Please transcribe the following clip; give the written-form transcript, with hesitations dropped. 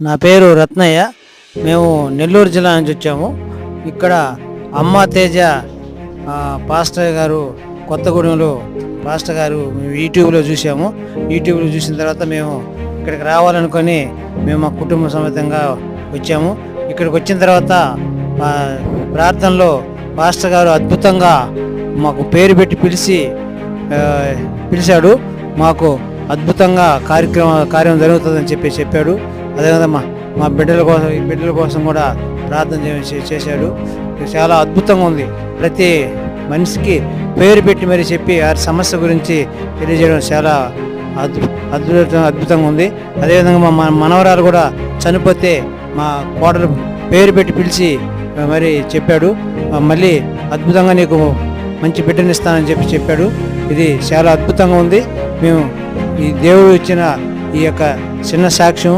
నా పేరు రత్నయ్య. మేము నెల్లూరు జిల్లా నుంచి వచ్చాము. ఇక్కడ అమ్మ తేజ పాస్టర్ గారు కొత్తగూడెంలో పాస్టర్ గారు మేము యూట్యూబ్లో చూసాము. యూట్యూబ్లో చూసిన తర్వాత మేము ఇక్కడికి రావాలనుకొని మేము మా కుటుంబ సమేతంగా వచ్చాము. ఇక్కడికి వచ్చిన తర్వాత ప్రార్థనలో పాస్టర్ గారు అద్భుతంగా మాకు పేరు పెట్టి పిలిచాడు. మాకు అద్భుతంగా కార్యం జరుగుతుందని చెప్పాడు. అదేవిధంగా మా బిడ్డల కోసం కూడా ప్రార్థన చేశాడు. చాలా అద్భుతంగా ఉంది. ప్రతి మనిషికి పేరు పెట్టి మరి చెప్పి ఆ సమస్య గురించి తెలియజేయడం చాలా అద్భుతంగా ఉంది. అదేవిధంగా మా మనవరాలు కూడా చనిపోతే మా కోడలు పేరు పెట్టి పిలిచి మరి చెప్పాడు, మళ్ళీ అద్భుతంగా నీకు మంచి బిడ్డనిస్తానని చెప్పాడు. ఇది చాలా అద్భుతంగా ఉంది. మేము ఈ దేవుడు ఇచ్చిన ఈ యొక్క చిన్న సాక్ష్యం